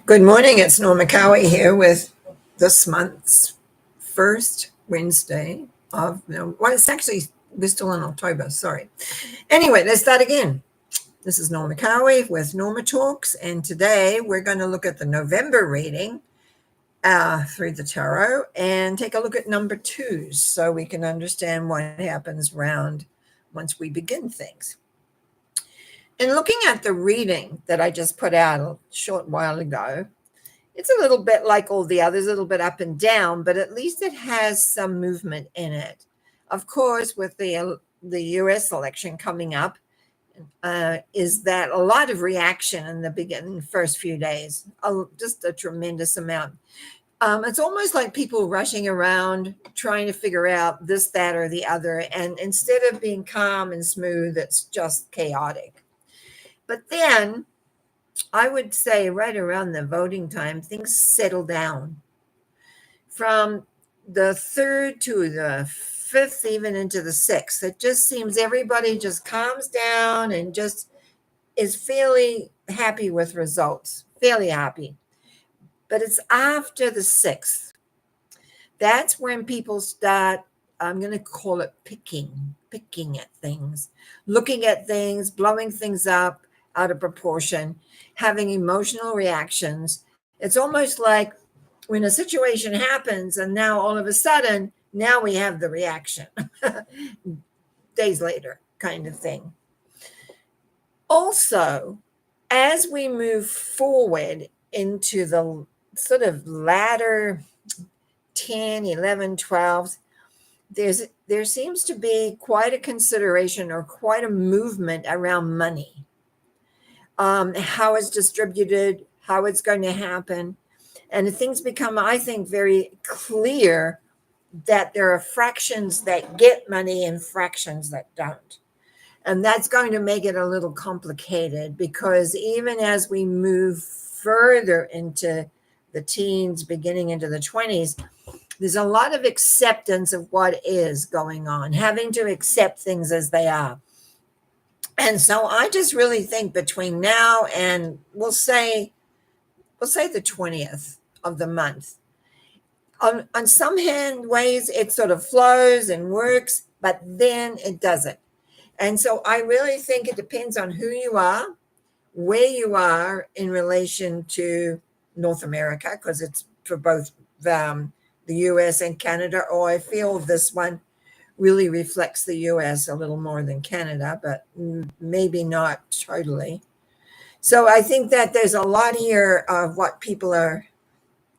Good morning. It's Norma Cowie here with this month's first Wednesday of, well, it's actually, we're still in October, sorry. Anyway, let's start again. This is Norma Cowie with Norma Talks, and today we're going to look at the November reading through the tarot and take a look at number 2's so we can understand what happens round once we begin things. In looking at the reading that I just put out a short while ago, it's a little bit like all the others, a little bit up and down, but at least it has some movement in it. Of course, with the U.S. election coming up, is that a lot of reaction in the beginning, first few days, just a tremendous amount. It's almost like people rushing around trying to figure out this, that, or the other. And instead of being calm and smooth, it's just chaotic. But then I would say right around the voting time, things settle down. From the 3rd to the 5th, even into the 6th, it just seems everybody just calms down and just is fairly happy with results, fairly happy. But it's after the 6th. That's when people start, I'm going to call it picking at things, looking at things, blowing things up out of proportion, having emotional reactions. It's almost like when a situation happens and now all of a sudden, now we have the reaction days later kind of thing. Also, as we move forward into the sort of latter 10, 11, 12, there seems to be quite a consideration or quite a movement around money. How it's distributed, how it's going to happen. And things become, I think, very clear that there are fractions that get money and fractions that don't. And that's going to make it a little complicated because even as we move further into the teens, beginning into the 20s, there's a lot of acceptance of what is going on, having to accept things as they are. And so I just really think between now and we'll say the 20th of the month, on some ways it sort of flows and works, but then it doesn't. And so I really think it depends on who you are, where you are in relation to North America, because it's for both the US and Canada, or I feel this one really reflects the US a little more than Canada, but maybe not totally. So I think that there's a lot here of what people are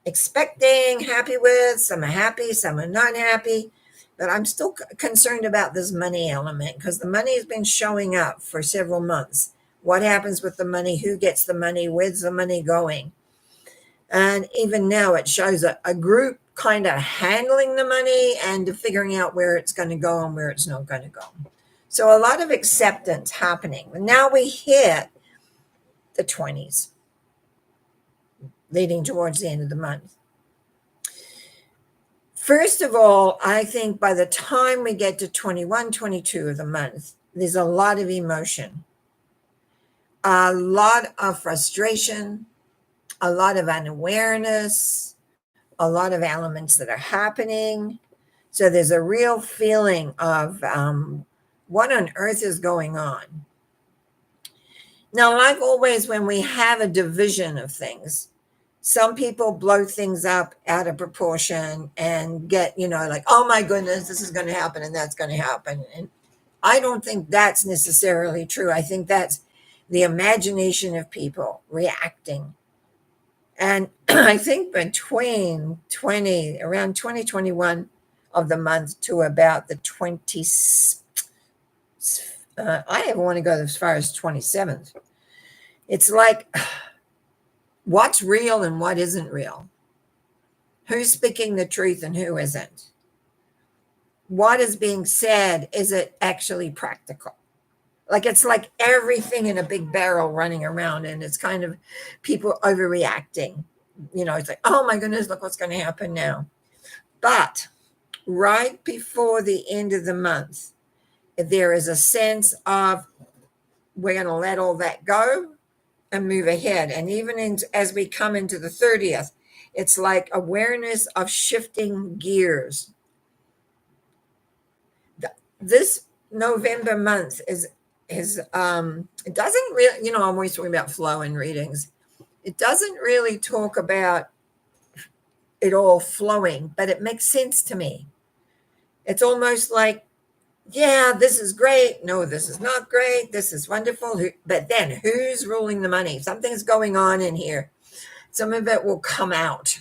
expecting, happy with. Some are happy, some are not happy. But I'm still concerned about this money element because the money has been showing up for several months. What happens with the money? Who gets the money? Where's the money going? And even now it shows a group kind of handling the money and figuring out where it's going to go and where it's not going to go. So a lot of acceptance happening. Now we hit the 20s, leading towards the end of the month. First of all, I think by the time we get to 21, 22 of the month, there's a lot of emotion, a lot of frustration, a lot of unawareness, a lot of elements that are happening. So there's a real feeling of what on earth is going on. Now, like always, when we have a division of things, some people blow things up out of proportion and get, like, oh my goodness, this is going to happen and that's going to happen. And I don't think that's necessarily true. I think that's the imagination of people reacting. And I think between around 2021 of the month to about the 20th, I even want to go as far as 27th. It's like, what's real and what isn't real? Who's speaking the truth and who isn't? What is being said, is it actually practical? Like it's like everything in a big barrel running around and it's kind of people overreacting. It's like, oh my goodness, look what's going to happen now. But right before the end of the month, there is a sense of we're going to let all that go and move ahead. And even as we come into the 30th, it's like awareness of shifting gears. This November month is it doesn't really, I'm always talking about flow in readings. It doesn't really talk about it all flowing, but it makes sense to me. It's almost like, yeah, this is great. No, this is not great. This is wonderful. But then who's ruling the money? Something's going on in here. Some of it will come out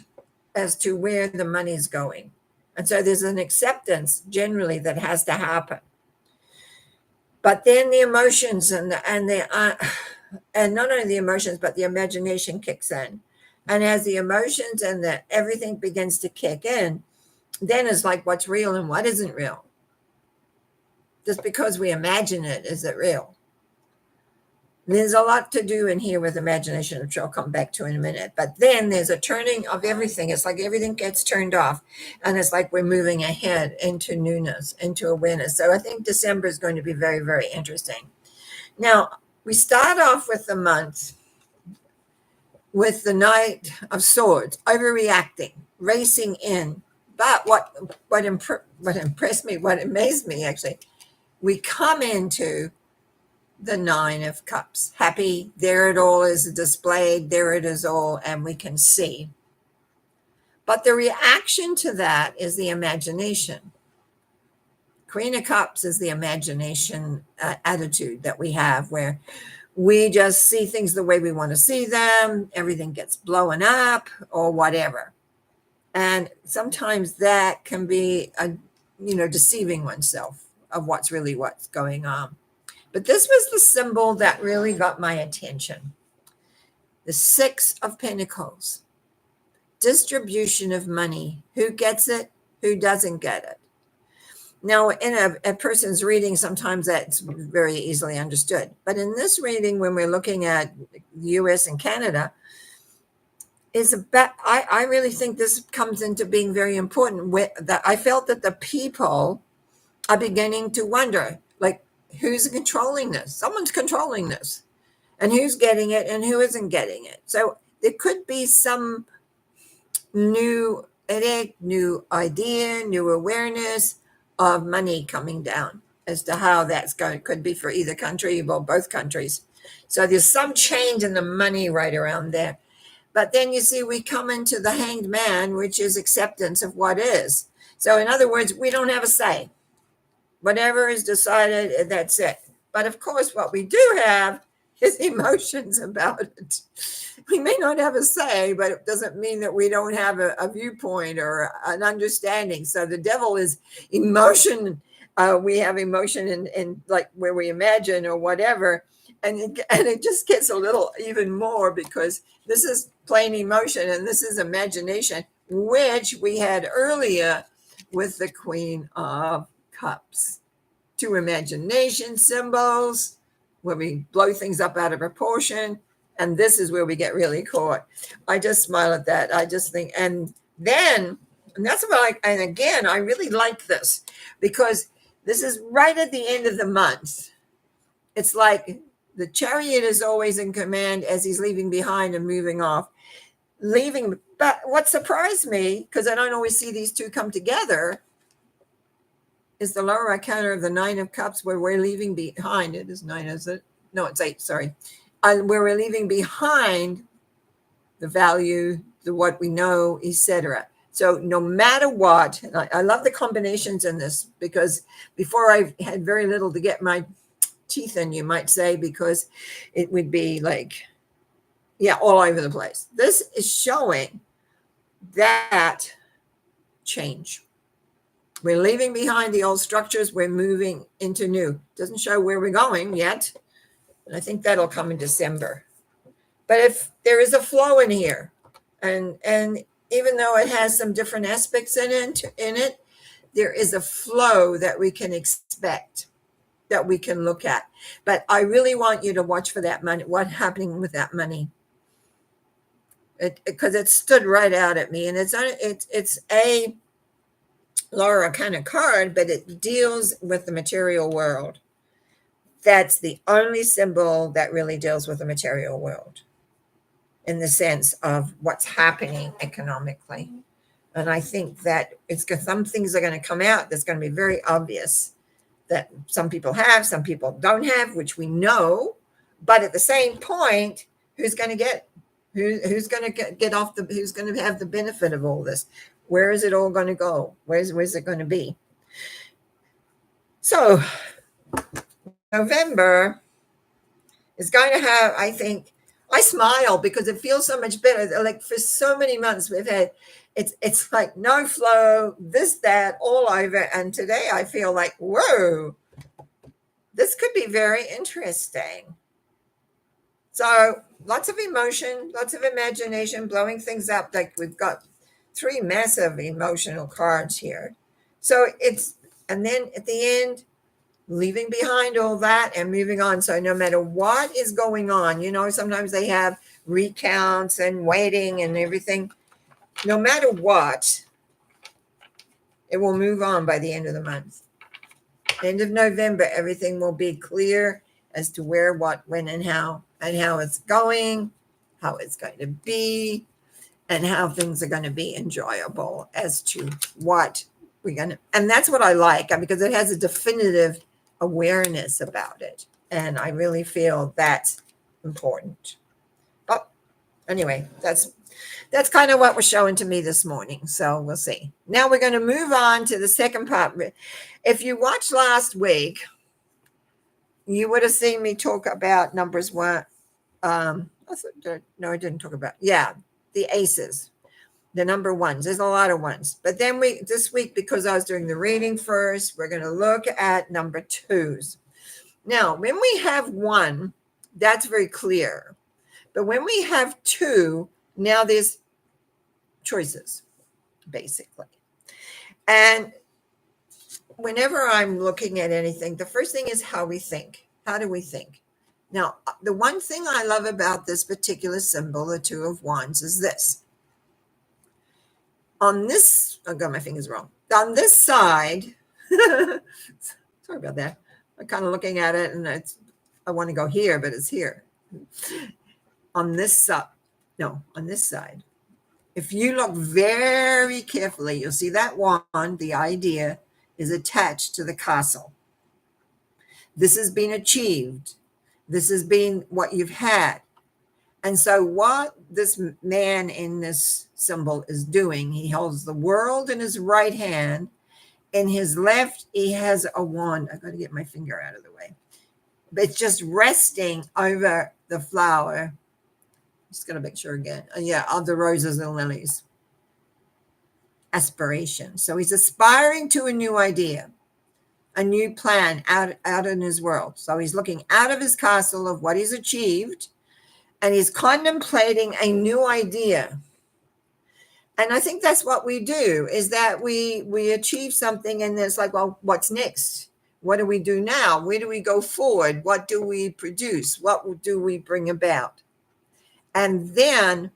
as to where the money is going. And so there's an acceptance generally that has to happen. But then the emotions and not only the emotions, but the imagination kicks in. And as the emotions and everything begins to kick in, then it's like what's real and what isn't real. Just because we imagine it, is it real? There's a lot to do in here with imagination, which I'll come back to in a minute. But then there's a turning of everything. It's like everything gets turned off. And it's like we're moving ahead into newness, into awareness. So I think December is going to be very, very interesting. Now, we start off with the month with the Knight of Swords, overreacting, racing in. But what impressed me, what amazed me actually, we come into the Nine of Cups. Happy, there it all is displayed, there it is all, and we can see. But the reaction to that is the imagination. Queen of Cups is the imagination attitude that we have, where we just see things the way we want to see them, everything gets blown up or whatever. And sometimes that can be, deceiving oneself of what's going on. But this was the symbol that really got my attention. The Six of Pentacles. Distribution of money. Who gets it? Who doesn't get it? Now, in a person's reading, sometimes that's very easily understood. But in this reading, when we're looking at the US and Canada, I really think this comes into being very important. That I felt that the people are beginning to wonder, like, who's controlling this? Someone's controlling this. And who's getting it and who isn't getting it? So there could be some new headache, new idea, new awareness of money coming down as to how that's going. Could be for either country or both countries. So there's some change in the money right around there. But then you see we come into the Hanged Man, which is acceptance of what is. So in other words, we don't have a say. Whatever is decided, that's it. But of course, what we do have is emotions about it. We may not have a say, but it doesn't mean that we don't have a viewpoint or an understanding. So the devil is emotion. We have emotion in like where we imagine or whatever. And it just gets a little even more, because this is plain emotion and this is imagination, which we had earlier with the Queen of Cups. Two imagination symbols where we blow things up out of proportion. And this is where we get really caught. I just smile at that. I just think, and that's what and again, I really like this because this is right at the end of the month. It's like the Chariot is always in command as he's leaving behind and moving off. But what surprised me, because I don't always see these two come together, is the lower arcana of the Nine of Cups, where we're leaving behind. It is 9, is it? No, it's 8, sorry. Where we're leaving behind the value, what we know, etc. So no matter what, I love the combinations in this, because before I had very little to get my teeth in, you might say, because it would be like, all over the place. This is showing that change. We're leaving behind the old structures. We're moving into new. Doesn't show where we're going yet. And I think that'll come in December. But if there is a flow in here, and even though it has some different aspects in it, there is a flow that we can expect, that we can look at. But I really want you to watch for that money, what's happening with that money. Because it stood right out at me. And it's a Laura kind of card, but it deals with the material world. that's the only symbol that really deals with the material world in the sense of what's happening economically. And I think that it's got some things are going to come out that's going to be very obvious that some people have, some people don't have, which we know. But at the same point, who's going to get who's going to get off the who's going to have the benefit of all this? Where is it all going to go? Where's it going to be? So November is going to have, I think, I smile because it feels so much better. Like for so many months we've had it's like no flow, this, that, all over. And today I feel like, whoa, this could be very interesting. So lots of emotion, lots of imagination, blowing things up. Like we've got three massive emotional cards here. So and then at the end, leaving behind all that and moving on. So no matter what is going on, sometimes they have recounts and waiting and everything. No matter what, it will move on by the end of the month. End of November, everything will be clear as to where, what, when, and how it's going, how it's going to be, and how things are going to be enjoyable as to what we're going to. And that's what I like because it has a definitive awareness about it. And I really feel that's important. But anyway, that's kind of what was showing to me this morning. So we'll see. Now we're going to move on to the second part. If you watched last week, you would have seen me talk about numbers one. No, I didn't talk about. Yeah, the aces, the number ones. There's a lot of ones. But then this week, because I was doing the reading first, we're going to look at number 2's. Now, when we have 1, that's very clear. But when we have 2, now there's choices, basically. And whenever I'm looking at anything, the first thing is how we think. How do we think? Now, the one thing I love about this particular symbol, the 2 of Wands, is this. On this, I got my fingers wrong. On this side, sorry about that. I'm kind of looking at it and I want to go here, but it's here. On this side, on this side. If you look very carefully, you'll see that wand, the idea, is attached to the castle. This has been achieved. This has been what you've had. And so what this man in this symbol is doing, he holds the world in his right hand. In his left, he has a wand. I've got to get my finger out of the way. But it's just resting over the flower. Just got to make sure again. Of the roses and lilies. Aspiration. So he's aspiring to a new idea, a new plan out in his world. So he's looking out of his castle of what he's achieved, and he's contemplating a new idea. And I think that's what we do, is that we achieve something and it's like, well, what's next? What do we do now? Where do we go forward? What do we produce? What do we bring about? And then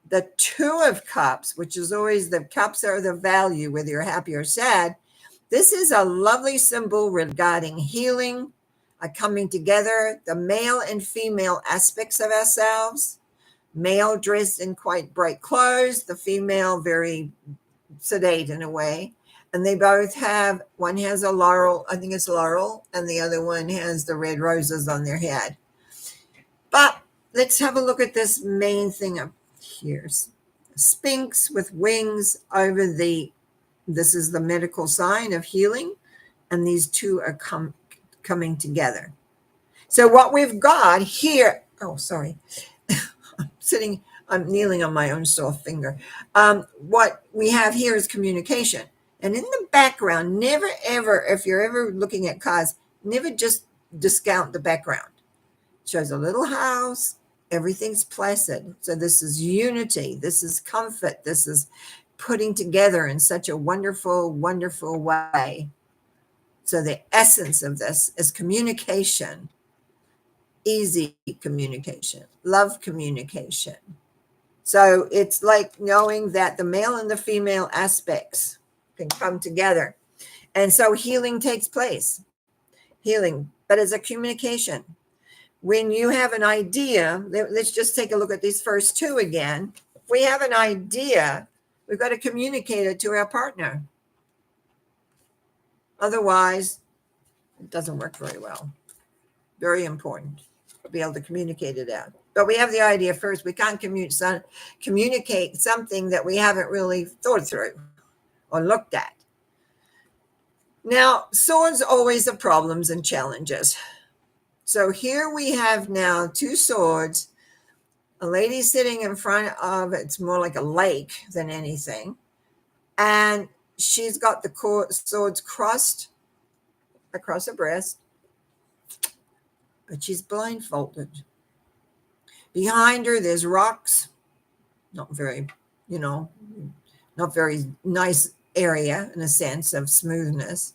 the 2 of Cups, which is always the cups are the value, whether you're happy or sad. This is a lovely symbol regarding healing, a coming together, the male and female aspects of ourselves. Male dressed in quite bright clothes, the female very sedate in a way. And they both have, one has a laurel, I think it's laurel, and the other one has the red roses on their head. But let's have a look at this main thing up here. Sphinx with wings over this is the medical sign of healing, and these 2 are coming together. So what we've got here, I'm kneeling on my own soft finger. What we have here is communication. And in the background, never ever, if you're ever looking at cards, never just discount the background. It shows a little house, everything's placid. So this is unity, this is comfort, this is putting together in such a wonderful, wonderful way. So the essence of this is communication. Easy communication, love communication. So it's like knowing that the male and the female aspects can come together. And so healing takes place. Healing, but it's a communication. When you have an idea, let's just take a look at these first two again. If we have an idea, we've got to communicate it to our partner. Otherwise, it doesn't work very well. Very important to be able to communicate it out. But we have the idea first. We can't communicate something that we haven't really thought through or looked at. Now, swords always have problems and challenges. So here we have now two swords. A lady sitting in front of, it's more like a lake than anything. And she's got the swords crossed across her breast, but she's blindfolded. Behind her, there's rocks, not very nice area in a sense of smoothness.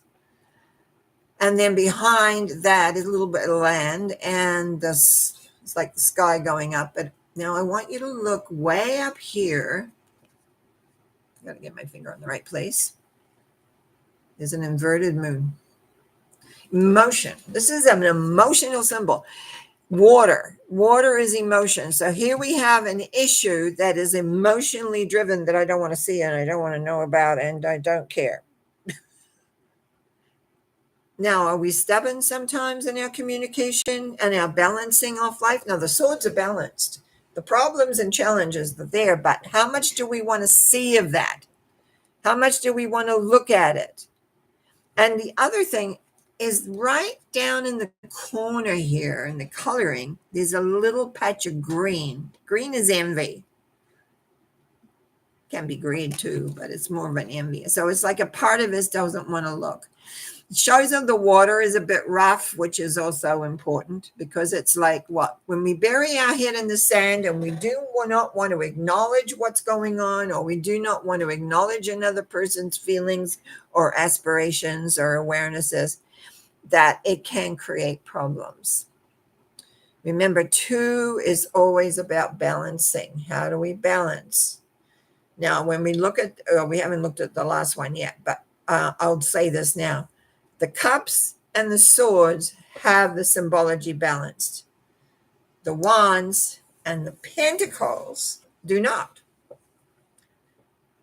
And then behind that is a little bit of land, and it's like the sky going up. But now I want you to look way up here. I got to get my finger on the right place. There's an inverted moon. Emotion. This is an emotional symbol. Water is emotion. So here we have an issue that is emotionally driven that I don't want to see and I don't want to know about and I don't care. Now, are we stubborn sometimes in our communication and our balancing off life? Now, the swords are balanced. The problems and challenges are there, but how much do we want to see of that? How much do we want to look at it? And the other thing is right down in the corner here in the coloring, there's a little patch of green. Green is envy. Can be green too, but it's more of an envy. So it's like a part of us doesn't want to look. It shows that the water is a bit rough, which is also important because it's like what? When we bury our head in the sand and we do not want to acknowledge what's going on, or we do not want to acknowledge another person's feelings or aspirations or awarenesses, that it can create problems. Remember, 2 is always about balancing. How do we balance? Now, when we look at, we haven't looked at the last one yet, but I'll say this now. The cups and the swords have the symbology balanced. The wands and the pentacles do not.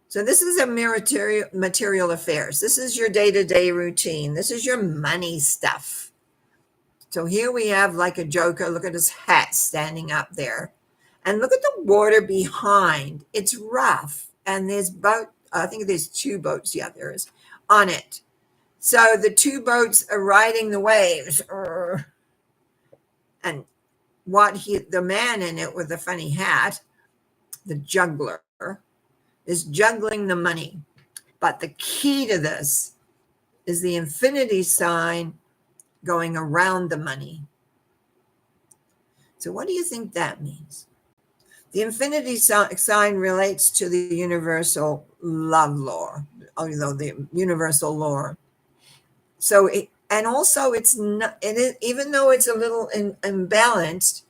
So this is a material affairs. This is your day-to-day routine. This is your money stuff. So here we have like a joker. Look at his hat standing up there. And look at the water behind. It's rough. And there's I think there's 2 boats. Yeah, there is on it. So the 2 boats are riding the waves. And the man in it with the funny hat, the juggler, is juggling the money. But the key to this is the infinity sign going around the money. So what do you think that means? The infinity sign relates to the universal love law, the universal law. So it's not, even though it's a little imbalanced,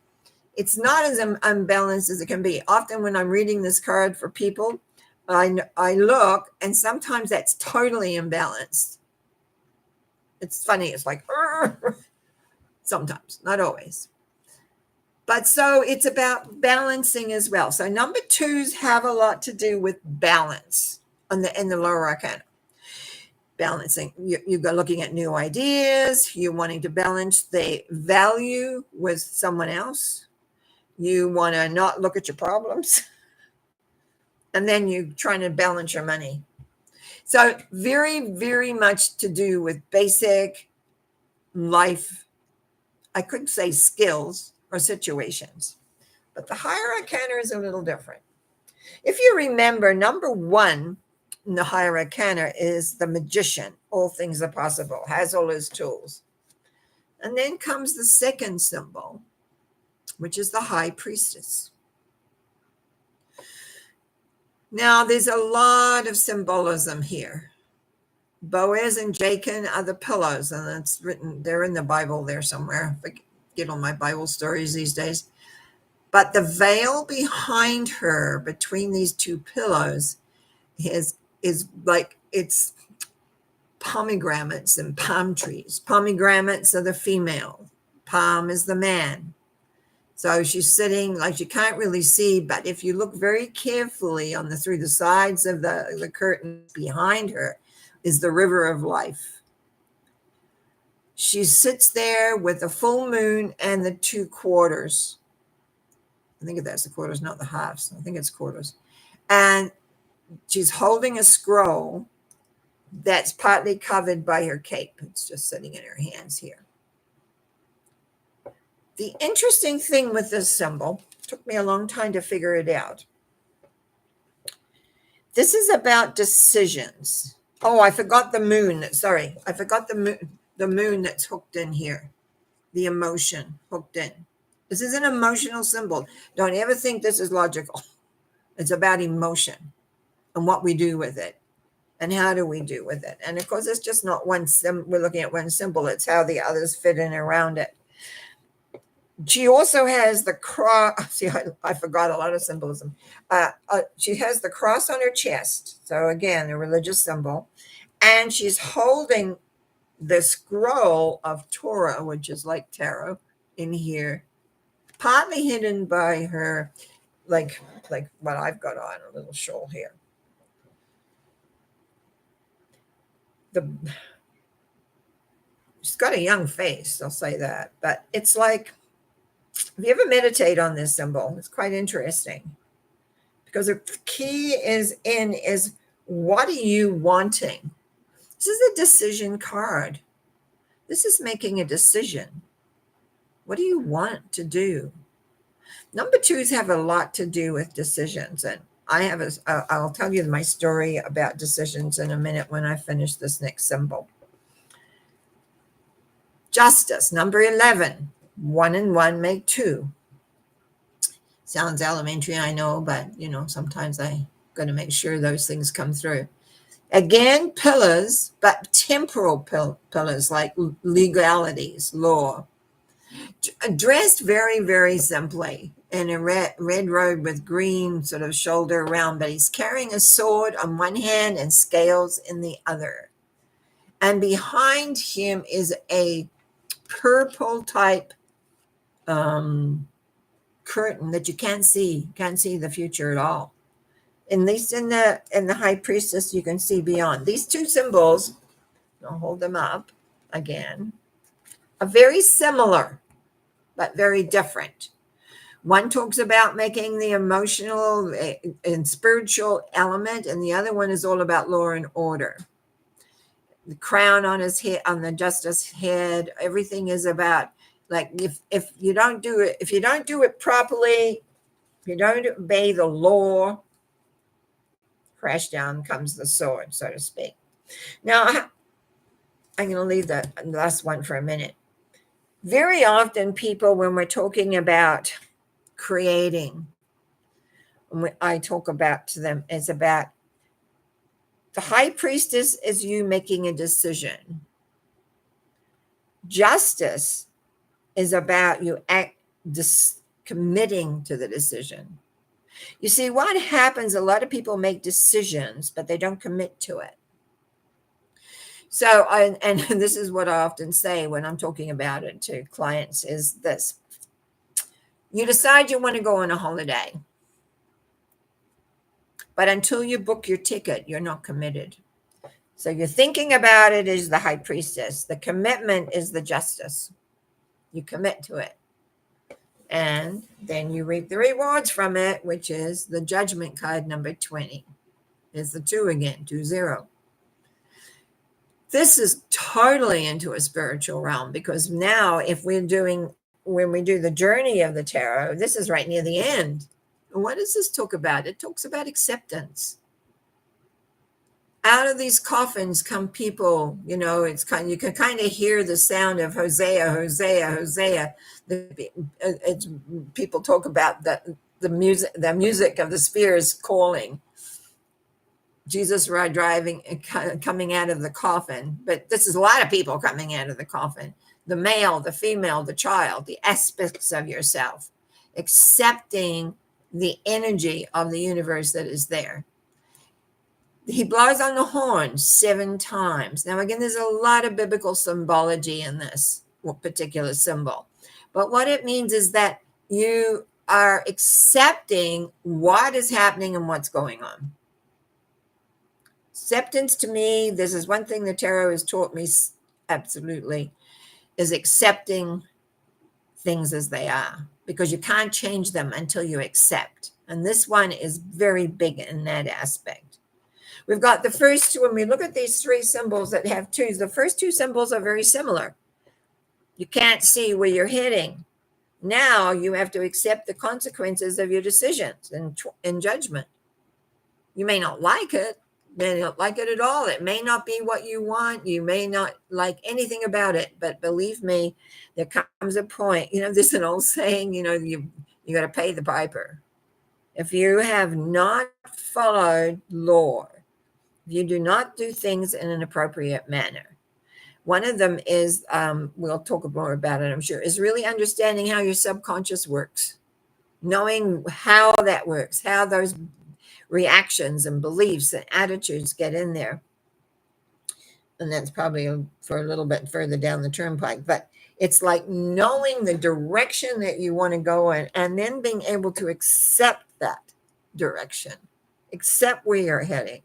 it's not as unbalanced as it can be. Often when I'm reading this card for people, I look and sometimes that's totally imbalanced. It's funny. It's like, sometimes, not always. But so it's about balancing as well. So number 2s have a lot to do with balance in the lower arcana. Balancing. You're looking at new ideas. You're wanting to balance the value with someone else. You want to not look at your problems. And then you're trying to balance your money. So very, very much to do with basic life, I could say skills or situations. But the higher arcana is a little different. If you remember, number 1 in the higher arcana is the magician. All things are possible, has all his tools. And then comes the second symbol, which is the high priestess. Now, there's a lot of symbolism here. Boaz and Jachin are the pillows, and that's written, they're in the Bible there somewhere. I get on my Bible stories these days. But the veil behind her, between these 2 pillows, is like it's pomegranates and palm trees. Pomegranates are the female, palm is the man. So she's sitting like you can't really see, but if you look very carefully through the sides of the curtain behind her is the river of life. She sits there with the full moon and the 2 quarters. I think that's the quarters, not the halves. I think it's quarters. And she's holding a scroll that's partly covered by her cape. It's just sitting in her hands here. The interesting thing with this symbol, took me a long time to figure it out. This is about decisions. Oh, I forgot the moon. Sorry, I forgot the moon that's hooked in here. The emotion hooked in. This is an emotional symbol. Don't ever think this is logical. It's about emotion and what we do with it. And how do we do with it? And of course, it's just not one symbol. We're looking at one symbol. It's how the others fit in around it. She also has the cross. See, I forgot a lot of symbolism. She has the cross on her chest. So again, a religious symbol. And she's holding the scroll of Torah, which is like tarot, in here, partly hidden by her, like what I've got on, a little shawl here. She's got a young face, I'll say that. But it's like, if you ever meditate on this symbol, it's quite interesting. Because the key is what are you wanting? This is a decision card. This is making a decision. What do you want to do? Number 2s have a lot to do with decisions. And I'll tell you my story about decisions in a minute when I finish this next symbol. Justice, number 11. 1 and 1 make 2. Sounds elementary, I know, but sometimes I got to make sure those things come through. Again, pillars, but temporal pillars like legalities, law. Dressed very, very simply in a red robe with green sort of shoulder around, but he's carrying a sword on one hand and scales in the other. And behind him is a purple type curtain that you can't see the future at all. At least in the high priestess, you can see beyond. These 2 symbols, I'll hold them up again, are very similar, but very different. One talks about making the emotional and spiritual element, and the other one is all about law and order. The crown on his head, on the justice head, everything is about, like, if you don't do it properly, if you don't obey the law, crash down comes the sword, so to speak. Now, I'm going to leave the last one for a minute. Very often people, when we're talking about creating, when I talk about to them, it's about the high priestess is you making a decision. Justice is about you committing to the decision. You see, what happens, a lot of people make decisions, but they don't commit to it. So, and this is what I often say when I'm talking about it to clients, is this. You decide you want to go on a holiday, but until you book your ticket, you're not committed. So you're thinking about it as the high priestess. The commitment is the justice. You commit to it. And then you reap the rewards from it, which is the judgment card number 20. It's the 2 again, 2-0. This is totally into a spiritual realm, because now when we do the journey of the tarot, this is right near the end. And what does this talk about? It talks about acceptance. Out of these coffins come people, it's you can kind of hear the sound of Hosea, Hosea, Hosea. It's people talk about the music of the spheres calling. Jesus driving and coming out of the coffin, but this is a lot of people coming out of the coffin. The male, the female, the child, the aspects of yourself, accepting the energy of the universe that is there. He blows on the horn 7 times. Now, again, there's a lot of biblical symbology in this particular symbol. But what it means is that you are accepting what is happening and what's going on. Acceptance to me, this is one thing the tarot has taught me absolutely, is accepting things as they are, because you can't change them until you accept. And this one is very big in that aspect. We've got the first two, when we look at these 3 symbols that have 2's, the first 2 symbols are very similar. You can't see where you're heading. Now you have to accept the consequences of your decisions and judgment. You may not like it. You may not like it at all. It may not be what you want. You may not like anything about it. But believe me, there comes a point, there's an old saying, you got to pay the piper. If you have not followed law, if you do not do things in an appropriate manner, one of them is, we'll talk more about it, I'm sure, is really understanding how your subconscious works, knowing how that works, how those reactions and beliefs and attitudes get in there. And that's probably for a little bit further down the turnpike, but it's like knowing the direction that you want to go in and then being able to accept that direction, accept where you're heading,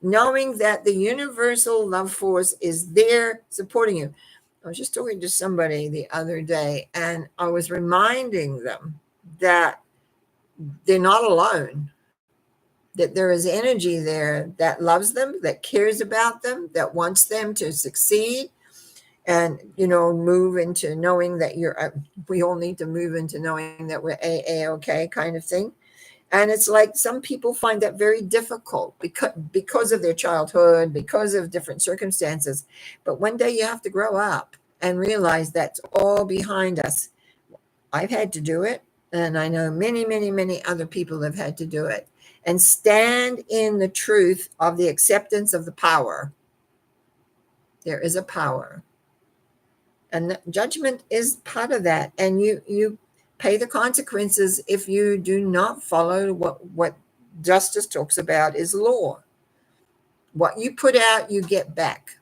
knowing that the universal love force is there supporting you. I was just talking to somebody the other day, and I was reminding them that they're not alone, that there is energy there that loves them, that cares about them, that wants them to succeed, and move into knowing that we all need to move into knowing that we're okay kind of thing. And it's like some people find that very difficult because of their childhood, because of different circumstances. But one day you have to grow up and realize that's all behind us. I've had to do it, and I know many, many, many other people have had to do it. And stand in the truth of the acceptance of the power. There is a power. And judgment is part of that. And you pay the consequences if you do not follow what justice talks about is law. What you put out, you get back.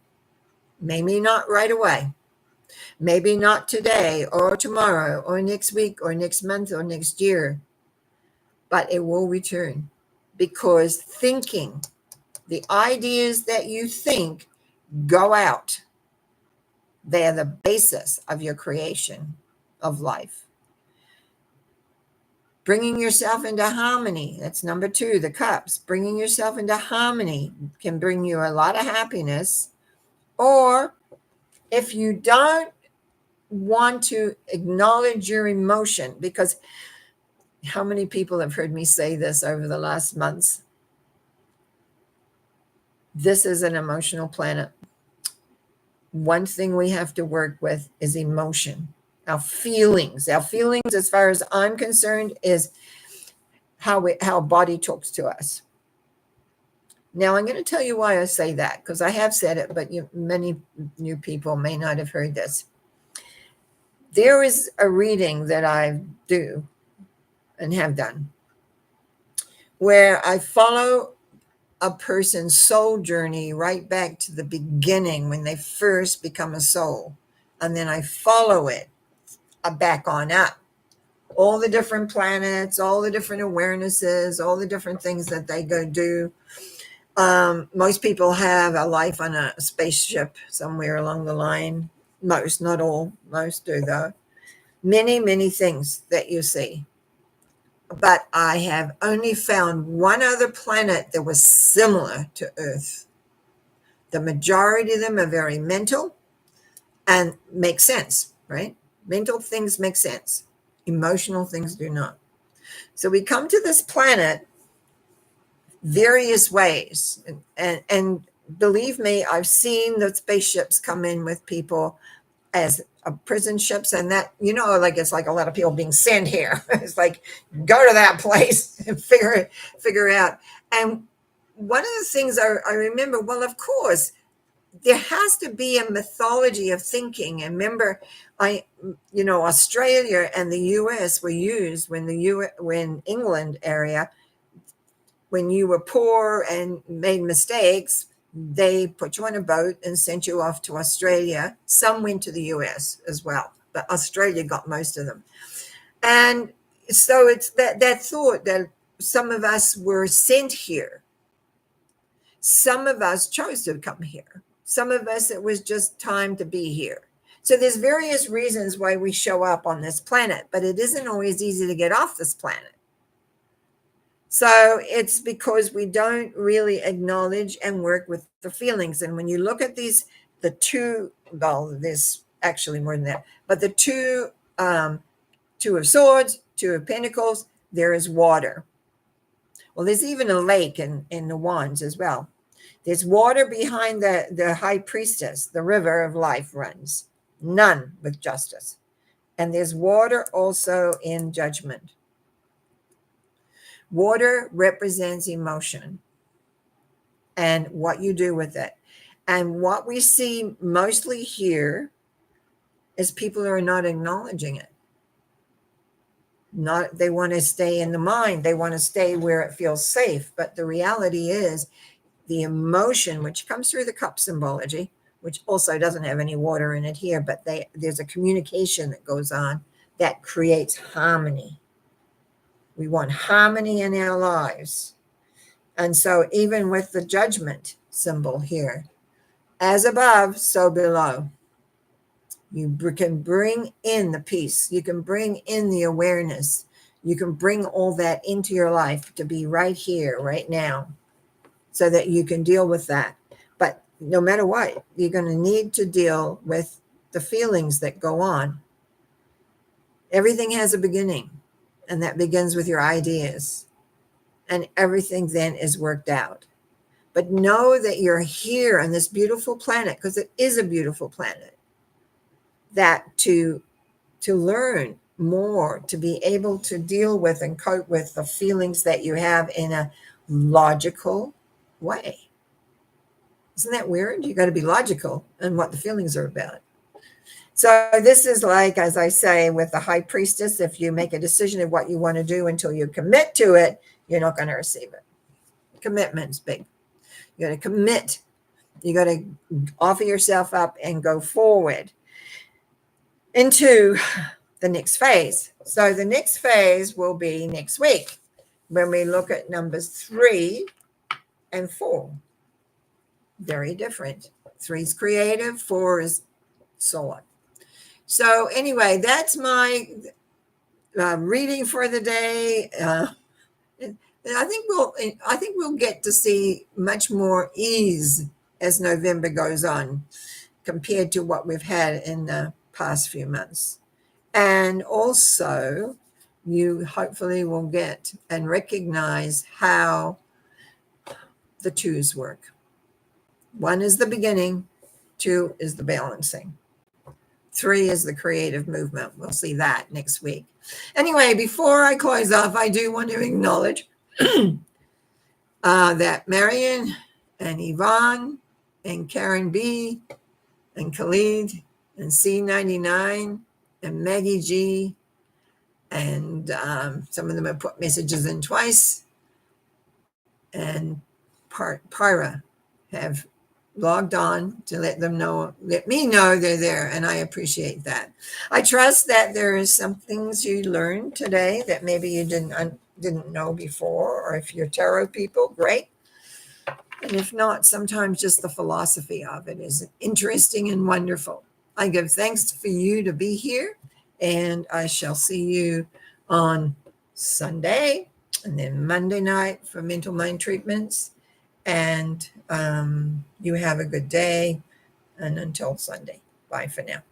Maybe not right away. Maybe not today or tomorrow or next week or next month or next year. But it will return. Because thinking, the ideas that you think go out. They are the basis of your creation of life. Bringing yourself into harmony. That's number 2, the cups. Bringing yourself into harmony can bring you a lot of happiness. Or if you don't want to acknowledge your emotion, because how many people have heard me say this over the last months? This is an emotional planet. One thing we have to work with is emotion. Our feelings, as far as I'm concerned, is how body talks to us. Now, I'm going to tell you why I say that, because I have said it, but many new people may not have heard this. There is a reading that I do and have done where I follow a person's soul journey right back to the beginning when they first become a soul. And then I follow it back on up. All the different planets, all the different awarenesses, all the different things that they go do. Most people have a life on a spaceship somewhere along the line. Most, not all. Most do, though. Many, many things that you see. But I have only found one other planet that was similar to Earth. The majority of them are very mental and make sense, right? Mental things make sense. Emotional things do not. So we come to this planet various ways. And believe me, I've seen the spaceships come in with people as prison ships, and that, it's like a lot of people being sent here. It's like, go to that place and figure out. And one of the things I remember, well, of course, there has to be a mythology of thinking. And remember, Australia and the US were used when England area when you were poor and made mistakes, they put you on a boat and sent you off to Australia. Some went to the US as well, but Australia got most of them. And so it's that thought that some of us were sent here. Some of us chose to come here. Some of us, it was just time to be here. So there's various reasons why we show up on this planet, but it isn't always easy to get off this planet. So it's because we don't really acknowledge and work with the feelings. And when you look at these, the two, well, there's actually more than that, but the two of swords, two of pentacles, there is water. Well, there's even a lake in the wands as well. There's water behind the high priestess. The river of life runs, none with justice. And there's water also in judgment. Water represents emotion and what you do with it. And what we see mostly here is people are not acknowledging it. They want to stay in the mind. They want to stay where it feels safe. But the reality is the emotion, which comes through the cup symbology, which also doesn't have any water in it here, but there's a communication that goes on that creates harmony. We want harmony in our lives. And so even with the judgment symbol here, as above, so below. You can bring in the peace. You can bring in the awareness. You can bring all that into your life to be right here, right now, so that you can deal with that. But no matter what, you're going to need to deal with the feelings that go on. Everything has a beginning, and that begins with your ideas. And everything then is worked out. But know that you're here on this beautiful planet, because it is a beautiful planet, that to learn more, to be able to deal with and cope with the feelings that you have in a logical way. Isn't that weird? You got to be logical in what the feelings are about. So this is like, as I say, with the high priestess, if you make a decision of what you want to do until you commit to it, you're not going to receive it. Commitment's big. You got to commit. You got to offer yourself up and go forward into the next phase. So the next phase will be next week when we look at numbers 3 and 4. Very different. 3 is creative, 4 is solar. So anyway, that's my reading for the day. And I think we'll get to see much more ease as November goes on compared to what we've had in the past few months. And also, you hopefully will get and recognize how the 2's work. 1 is the beginning, 2 is the balancing. 3 is the creative movement. We'll see that next week. Anyway, before I close off, I do want to acknowledge that Marion and Yvonne and Karen B and Khalid and C99 and Maggie G and some of them have put messages in twice, and Pyra have logged on to let me know they're there, and I appreciate that. I trust that there is some things you learned today that maybe you didn't know before, or if you're tarot people, great. And if not, sometimes just the philosophy of it is interesting and wonderful. I give thanks for you to be here, and I shall see you on Sunday and then Monday night for mental mind treatments. And you have a good day. And until Sunday, bye for now.